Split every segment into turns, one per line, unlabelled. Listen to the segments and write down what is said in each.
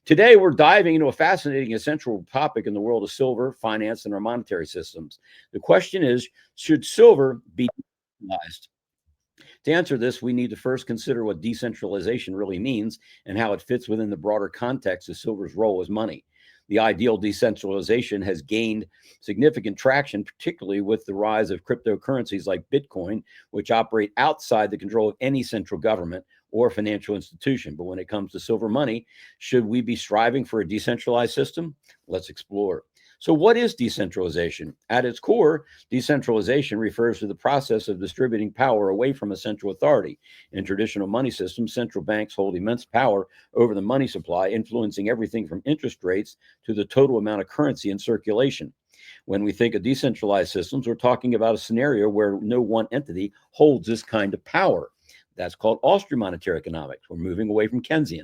Today, we're diving into a fascinating and central topic in the world of silver, finance, and our monetary systems. The question is, should silver be decentralized? To answer this, we need to first consider what decentralization really means and how it fits within the broader context of silver's role as money. The ideal decentralization has gained significant traction, particularly with the rise of cryptocurrencies like Bitcoin, which operate outside the control of any central government or financial institution. But when it comes to silver money, should we be striving for a decentralized system? Let's explore. So what is decentralization? At its core, decentralization refers to the process of distributing power away from a central authority. In traditional money systems, central banks hold immense power over the money supply, influencing everything from interest rates to the total amount of currency in circulation. When we think of decentralized systems, we're talking about a scenario where no one entity holds this kind of power. That's called Austrian monetary economics. We're moving away from Keynesian.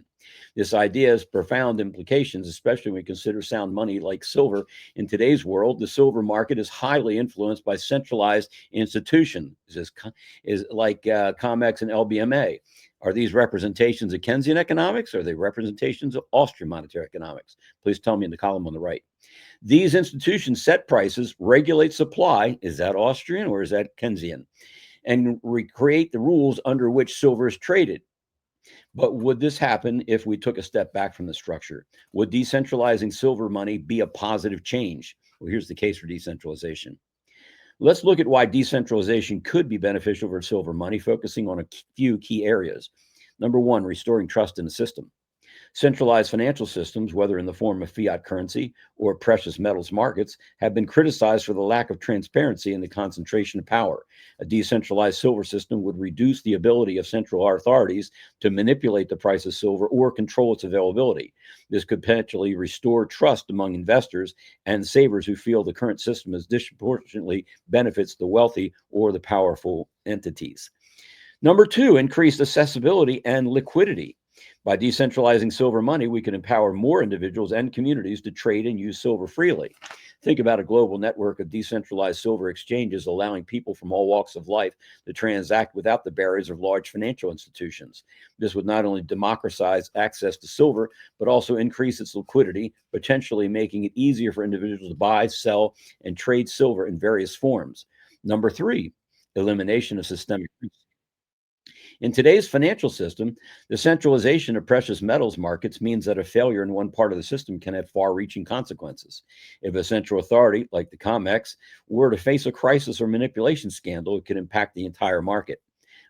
This idea has profound implications, especially when we consider sound money like silver. In today's world, the silver market is highly influenced by centralized institutions, like COMEX and LBMA. Are these representations of Keynesian economics, or are they representations of Austrian monetary economics? Please tell me in the column on the right. These institutions set prices, regulate supply. Is that Austrian or is that Keynesian? And recreate the rules under which silver is traded. But would this happen if we took a step back from the structure? Would decentralizing silver money be a positive change? Well, here's the case for decentralization. Let's look at why decentralization could be beneficial for silver money, focusing on a few key areas. Number one, restoring trust in the system. Centralized financial systems, whether in the form of fiat currency or precious metals markets, have been criticized for the lack of transparency and the concentration of power. A decentralized silver system would reduce the ability of central authorities to manipulate the price of silver or control its availability. This could potentially restore trust among investors and savers who feel the current system is disproportionately benefits the wealthy or the powerful entities. Number two, increased accessibility and liquidity. By decentralizing silver money, we can empower more individuals and communities to trade and use silver freely. Think about a global network of decentralized silver exchanges, allowing people from all walks of life to transact without the barriers of large financial institutions. This would not only democratize access to silver, but also increase its liquidity, potentially making it easier for individuals to buy, sell, and trade silver in various forms. Number three, elimination of systemic risk. In today's financial system, the centralization of precious metals markets means that a failure in one part of the system can have far-reaching consequences. If a central authority, like the COMEX, were to face a crisis or manipulation scandal, it could impact the entire market.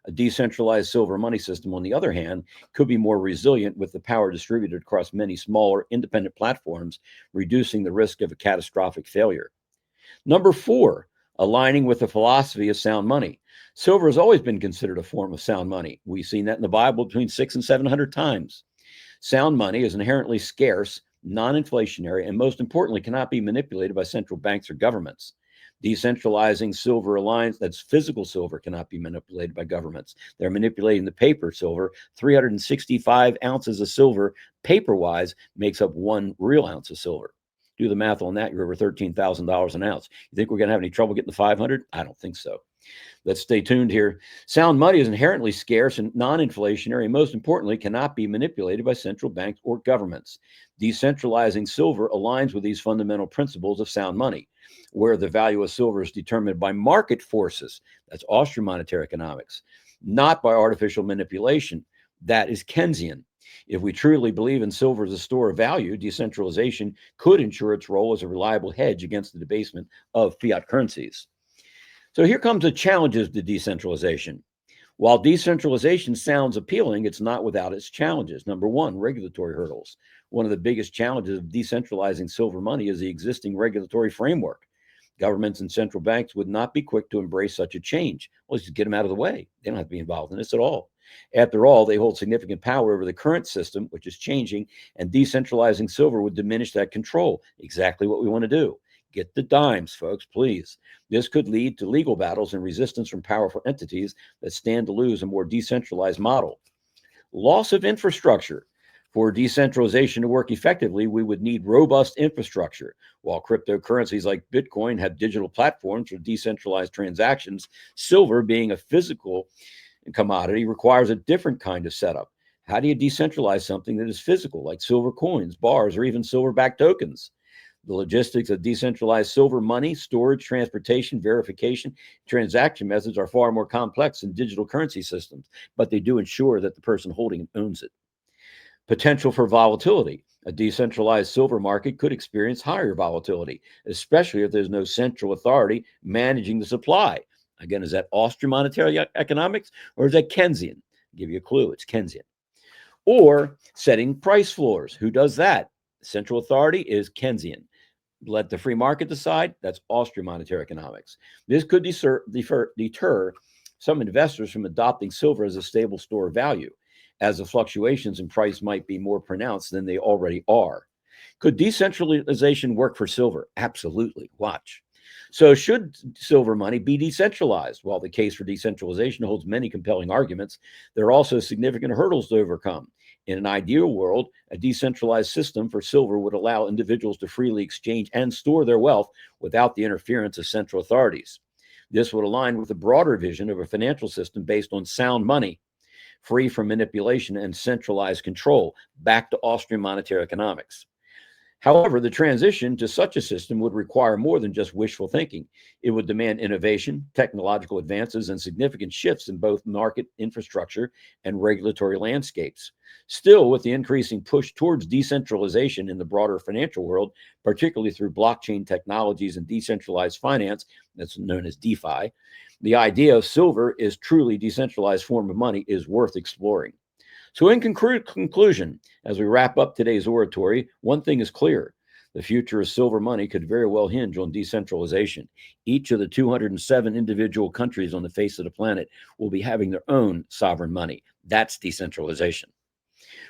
A decentralized silver money system, on the other hand, could be more resilient with the power distributed across many smaller, independent platforms, reducing the risk of a catastrophic failure. Number four, aligning with the philosophy of sound money. Silver has always been considered a form of sound money. We've seen that in the Bible between 600 and 700 times. Sound money is inherently scarce, non-inflationary, and most importantly, cannot be manipulated by central banks or governments. Decentralizing silver aligns, that's physical silver, cannot be manipulated by governments. They're manipulating the paper silver. 365 ounces of silver, paper-wise, makes up 1 real ounce of silver. Do the math on that, you're over $13,000 an ounce. You think we're going to have any trouble getting the 500? I don't think so. Let's stay tuned here. Sound money is inherently scarce and non-inflationary, and most importantly, cannot be manipulated by central banks or governments. Decentralizing silver aligns with these fundamental principles of sound money, where the value of silver is determined by market forces. That's Austrian monetary economics, not by artificial manipulation. That is Keynesian. If we truly believe in silver as a store of value, decentralization could ensure its role as a reliable hedge against the debasement of fiat currencies. So here comes the challenges to decentralization. While decentralization sounds appealing, it's not without its challenges. Number one, regulatory hurdles. One of the biggest challenges of decentralizing silver money is the existing regulatory framework. Governments and central banks would not be quick to embrace such a change. Well, let's just get them out of the way. They don't have to be involved in this at all. After all, they hold significant power over the current system, which is changing, and decentralizing silver would diminish that control. Exactly what we want to do. Get the dimes, folks, please. This could lead to legal battles and resistance from powerful entities that stand to lose a more decentralized model. Loss of infrastructure. For decentralization to work effectively, we would need robust infrastructure. While cryptocurrencies like Bitcoin have digital platforms for decentralized transactions, silver, being a physical commodity, requires a different kind of setup. How do you decentralize something that is physical, like silver coins, bars, or even silver backed tokens? The logistics of decentralized silver money, storage, transportation, verification, transaction methods are far more complex than digital currency systems, but they do ensure that the person holding it owns it. Potential for volatility. A decentralized silver market could experience higher volatility, especially if there's no central authority managing the supply. Again, is that Austrian monetary economics or is that Keynesian? I'll give you a clue, it's Keynesian. Or setting price floors. Who does that? Central authority is Keynesian. Let the free market decide. That's Austrian monetary economics. This could deter some investors from adopting silver as a stable store of value, as the fluctuations in price might be more pronounced than they already are. Could decentralization work for silver? Absolutely. Watch. So, should silver money be decentralized? While the case for decentralization holds many compelling arguments, there are also significant hurdles to overcome. In an ideal world, a decentralized system for silver would allow individuals to freely exchange and store their wealth without the interference of central authorities. This would align with the broader vision of a financial system based on sound money, free from manipulation and centralized control, back to Austrian monetary economics. However, the transition to such a system would require more than just wishful thinking. It would demand innovation, technological advances, and significant shifts in both market infrastructure and regulatory landscapes. Still, with the increasing push towards decentralization in the broader financial world, particularly through blockchain technologies and decentralized finance, that's known as DeFi, the idea of silver is truly decentralized form of money is worth exploring. So, in conclusion, as we wrap up today's oratory, one thing is clear. The future of silver money could very well hinge on decentralization. Each of the 207 individual countries on the face of the planet will be having their own sovereign money. That's decentralization.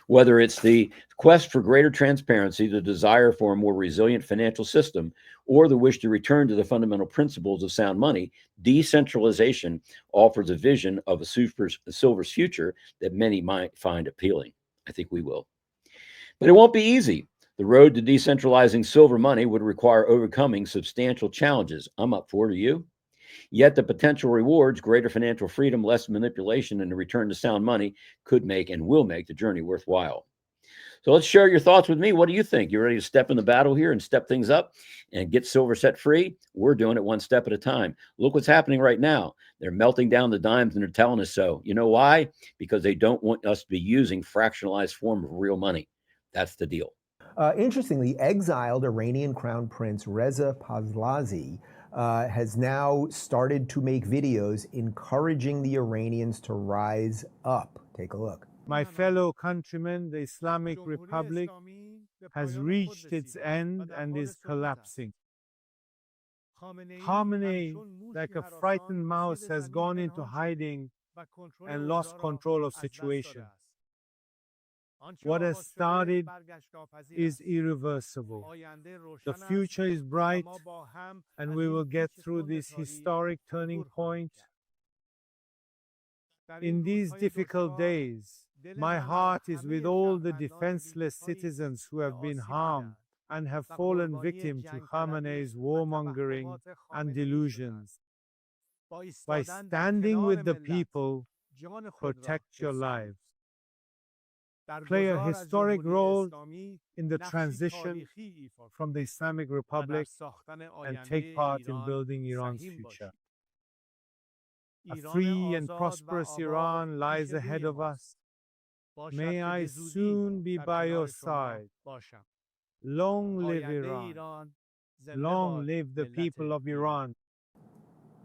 Whether it's the quest for greater transparency, the desire for a more resilient financial system, or the wish to return to the fundamental principles of sound money, decentralization offers a vision of a silver's future that many might find appealing. I think we will. But it won't be easy. The road to decentralizing silver money would require overcoming substantial challenges. I'm up for it. Are you? Yet the potential rewards, greater financial freedom, less manipulation, and a return to sound money could make and will make the journey worthwhile. So let's share your thoughts with me. What do you think? You ready to step in the battle here and step things up and get silver set free? We're doing it one step at a time. Look what's happening right now. They're melting down the dimes and they're telling us so. You know why? Because they don't want us to be using fractionalized form of real money. That's the deal.
Interestingly, exiled Iranian Crown Prince Reza Pahlavi has now started to make videos encouraging the Iranians to rise up. Take a look.
My fellow countrymen, the Islamic Republic has reached its end and is collapsing. Khamenei, like a frightened mouse, has gone into hiding and lost control of situation. What has started is irreversible. The future is bright, and we will get through this historic turning point. In these difficult days, my heart is with all the defenseless citizens who have been harmed and have fallen victim to Khamenei's warmongering and delusions. By standing with the people, protect your lives. Play a historic role in the transition from the Islamic Republic and take part in building Iran's future. A free and prosperous Iran lies ahead of us. May I soon be by your side. Long live Iran. Long live the people of Iran.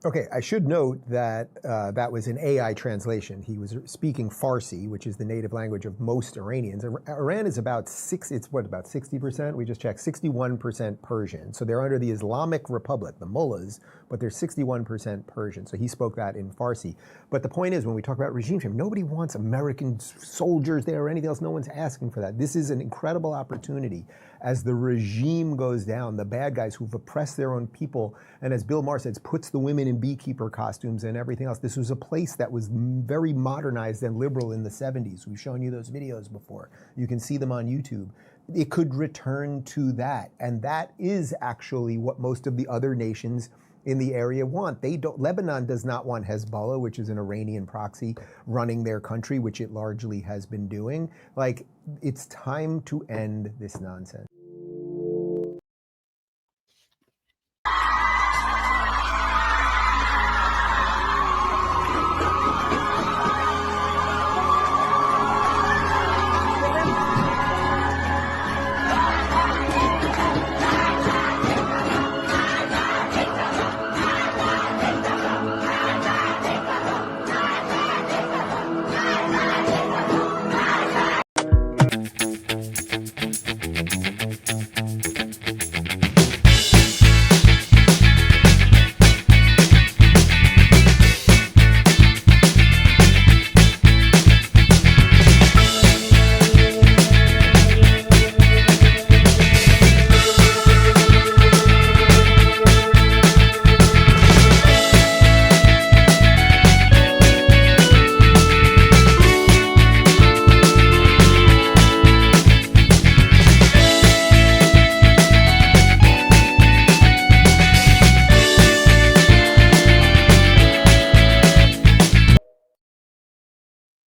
Okay, I should note that that was an AI translation. He was speaking Farsi, which is the native language of most Iranians. Iran is about about 60%? We just checked, 61% Persian. So they're under the Islamic Republic, the mullahs, but they're 61% Persian. So he spoke that in Farsi. But the point is, when we talk about regime change, nobody wants American soldiers there or anything else. No one's asking for that. This is an incredible opportunity as the regime goes down, the bad guys who've oppressed their own people, and as Bill Maher says, puts the women in beekeeper costumes and everything else. This was a place that was very modernized and liberal in the 70s. We've shown you those videos before. You can see them on YouTube. It could return to that. And that is actually what most of the other nations in the area want. Lebanon does not want Hezbollah, which is an Iranian proxy, running their country, which it largely has been doing. Like, it's time to end this nonsense.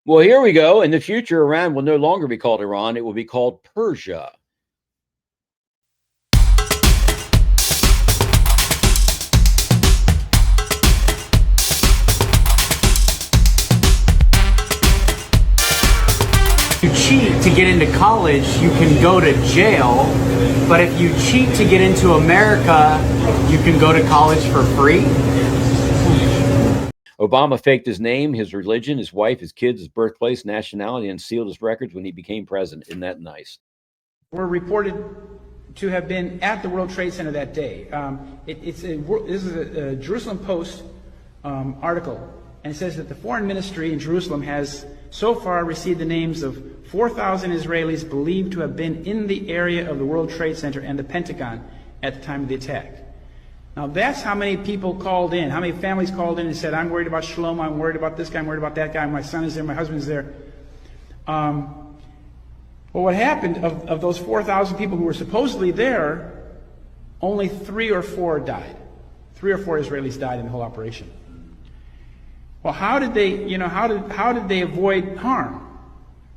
Well, here we go. In the future, Iran will no longer be called Iran. It will be called Persia.
If you cheat to get into college, you can go to jail. But if you cheat to get into America, you can go to college for free.
Obama faked his name, his religion, his wife, his kids, his birthplace, nationality, and sealed his records when he became president. Isn't that nice?
Were reported to have been at the World Trade Center that day. This is a Jerusalem Post article, and it says that the Foreign Ministry in Jerusalem has so far received the names of 4,000 Israelis believed to have been in the area of the World Trade Center and the Pentagon at the time of the attack. Now that's how many people called in, how many families called in and said, I'm worried about Shlomo, I'm worried about this guy, I'm worried about that guy, my son is there, my husband's there. Well, what happened, of those 4,000 people who were supposedly there, only 3 or 4 died. 3 or 4 Israelis died in the whole operation. Well, how did they avoid harm?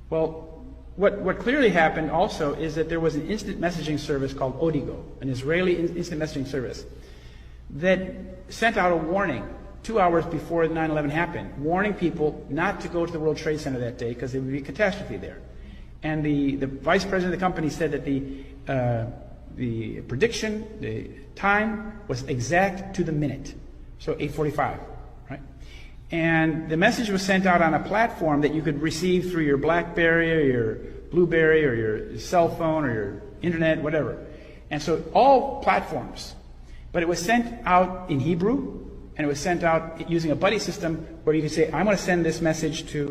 Well, what clearly happened also is that there was an instant messaging service called Odigo, an Israeli instant messaging service, that sent out a warning 2 hours before 9/11 happened, warning people not to go to the World Trade Center that day because there would be a catastrophe there. And the vice president of the company said that the prediction, the time, was exact to the minute, so 8:45, right? And the message was sent out on a platform that you could receive through your BlackBerry or your Blueberry or your cell phone or your internet, whatever. And so all platforms. But it was sent out in Hebrew, and it was sent out using a buddy system where you could say, I'm going to send this message to